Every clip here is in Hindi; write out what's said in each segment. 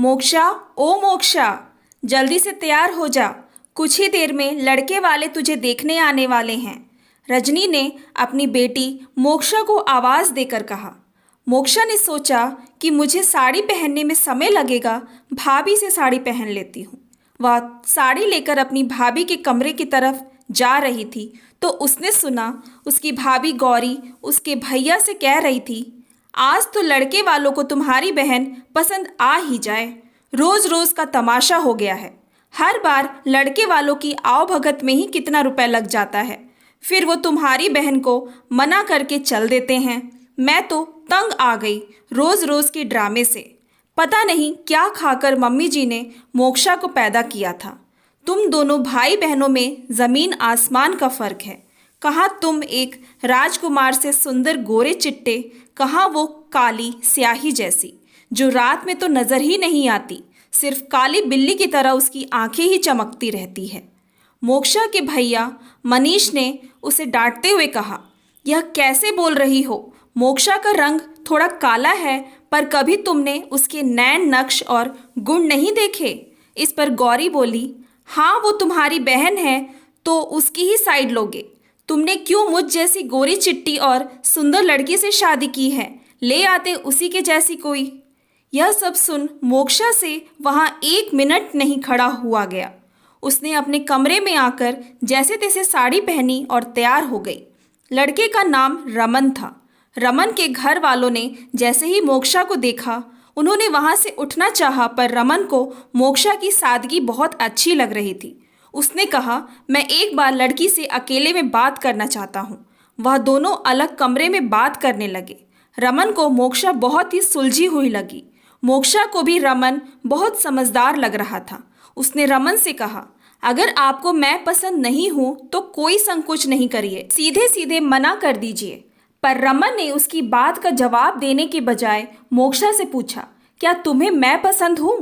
मोक्षा, ओ मोक्षा, जल्दी से तैयार हो जा। कुछ ही देर में लड़के वाले तुझे देखने आने वाले हैं। रजनी ने अपनी बेटी मोक्षा को आवाज़ देकर कहा। मोक्षा ने सोचा कि मुझे साड़ी पहनने में समय लगेगा, भाभी से साड़ी पहन लेती हूँ। वह साड़ी लेकर अपनी भाभी के कमरे की तरफ जा रही थी तो उसने सुना उसकी भाभी गौरी उसके भैया से कह रही थी, आज तो लड़के वालों को तुम्हारी बहन पसंद आ ही जाए। रोज रोज का तमाशा हो गया है। हर बार लड़के वालों की आवभगत में ही कितना रुपए लग जाता है, फिर वो तुम्हारी बहन को मना करके चल देते हैं। मैं तो तंग आ गई रोज रोज के ड्रामे से। पता नहीं क्या खाकर मम्मी जी ने मोक्षा को पैदा किया था। तुम दोनों भाई बहनों में ज़मीन आसमान का फ़र्क है। कहाँ तुम एक राजकुमार से सुंदर गोरे चिट्टे, कहाँ वो काली स्याही जैसी जो रात में तो नज़र ही नहीं आती, सिर्फ काली बिल्ली की तरह उसकी आंखें ही चमकती रहती है। मोक्षा के भैया मनीष ने उसे डांटते हुए कहा, यह कैसे बोल रही हो? मोक्षा का रंग थोड़ा काला है, पर कभी तुमने उसके नैन नक्श और गुण नहीं देखे? इस पर गौरी बोली, हाँ वो तुम्हारी बहन है तो उसकी ही साइड लोगे। तुमने क्यों मुझ जैसी गोरी चिट्टी और सुंदर लड़की से शादी की है? ले आते उसी के जैसी कोई। यह सब सुन मोक्षा से वहाँ 1 मिनट नहीं खड़ा हुआ गया। उसने अपने कमरे में आकर जैसे तैसे साड़ी पहनी और तैयार हो गई। लड़के का नाम रमन था। रमन के घर वालों ने जैसे ही मोक्षा को देखा, उन्होंने वहाँ से उठना चाहा, पर रमन को मोक्षा की सादगी बहुत अच्छी लग रही थी। उसने कहा, मैं एक बार लड़की से अकेले में बात करना चाहता हूँ। वह दोनों अलग कमरे में बात करने लगे। रमन को मोक्षा बहुत ही सुलझी हुई लगी। मोक्षा को भी रमन बहुत समझदार लग रहा था। उसने रमन से कहा, अगर आपको मैं पसंद नहीं हूँ तो कोई संकोच नहीं करिए, सीधे सीधे मना कर दीजिए। पर रमन ने उसकी बात का जवाब देने के बजाय मोक्षा से पूछा, क्या तुम्हें मैं पसंद हूँ?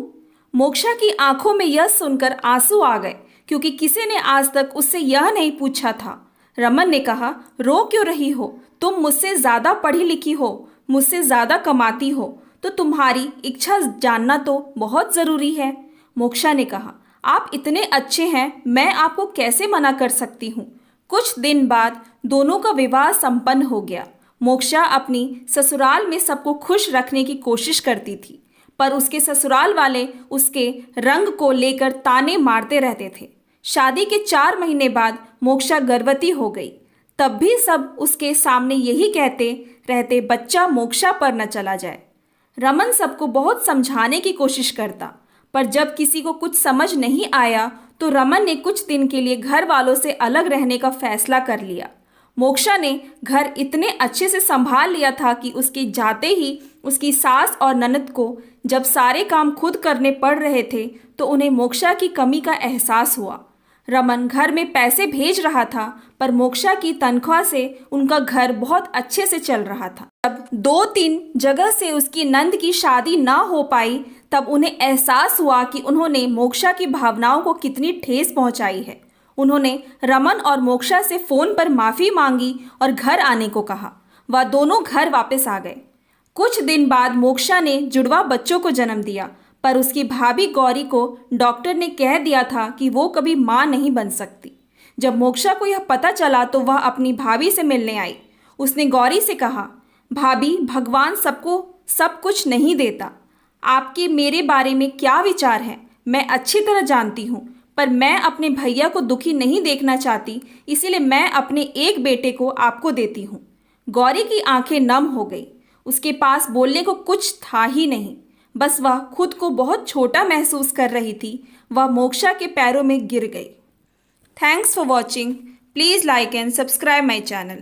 मोक्षा की आंखों में यह सुनकर आंसू आ गए, क्योंकि किसी ने आज तक उससे यह नहीं पूछा था। रमन ने कहा, रो क्यों रही हो? तुम मुझसे ज़्यादा पढ़ी लिखी हो, मुझसे ज़्यादा कमाती हो, तो तुम्हारी इच्छा जानना तो बहुत ज़रूरी है। मोक्षा ने कहा, आप इतने अच्छे हैं, मैं आपको कैसे मना कर सकती हूँ। कुछ दिन बाद दोनों का विवाह संपन्न हो गया। मोक्षा अपनी ससुराल में सबको खुश रखने की कोशिश करती थी, पर उसके ससुराल वाले उसके रंग को लेकर ताने मारते रहते थे। शादी के 4 महीने बाद मोक्षा गर्भवती हो गई। तब भी सब उसके सामने यही कहते रहते, बच्चा मोक्षा पर न चला जाए। रमन सबको बहुत समझाने की कोशिश करता, पर जब किसी को कुछ समझ नहीं आया तो रमन ने कुछ दिन के लिए घर वालों से अलग रहने का फैसला कर लिया। मोक्षा ने घर इतने अच्छे से संभाल लिया था कि उसके जाते ही उसकी सास और ननद को जब सारे काम खुद करने पड़ रहे थे तो उन्हें मोक्षा की कमी का एहसास हुआ। रमन घर में पैसे भेज रहा था, पर मोक्षा की तनख्वाह से उनका घर बहुत अच्छे से चल रहा था। जब 2-3 जगह से उसकी नंद की शादी ना हो पाई, तब उन्हें एहसास हुआ कि उन्होंने मोक्षा की भावनाओं को कितनी ठेस पहुंचाई है। उन्होंने रमन और मोक्षा से फ़ोन पर माफ़ी मांगी और घर आने को कहा। वह दोनों घर वापस आ गए। कुछ दिन बाद मोक्षा ने जुड़वा बच्चों को जन्म दिया, पर उसकी भाभी गौरी को डॉक्टर ने कह दिया था कि वो कभी माँ नहीं बन सकती। जब मोक्षा को यह पता चला तो वह अपनी भाभी से मिलने आई। उसने गौरी से कहा, भाभी, भगवान सबको सब कुछ नहीं देता। आपके मेरे बारे में क्या विचार हैं मैं अच्छी तरह जानती हूँ, पर मैं अपने भैया को दुखी नहीं देखना चाहती, इसीलिए मैं अपने एक बेटे को आपको देती हूँ। गौरी की आंखें नम हो गई। उसके पास बोलने को कुछ था ही नहीं, बस वह खुद को बहुत छोटा महसूस कर रही थी। वह मोक्षा के पैरों में गिर गई। Thanks for watching. Please like and subscribe my channel.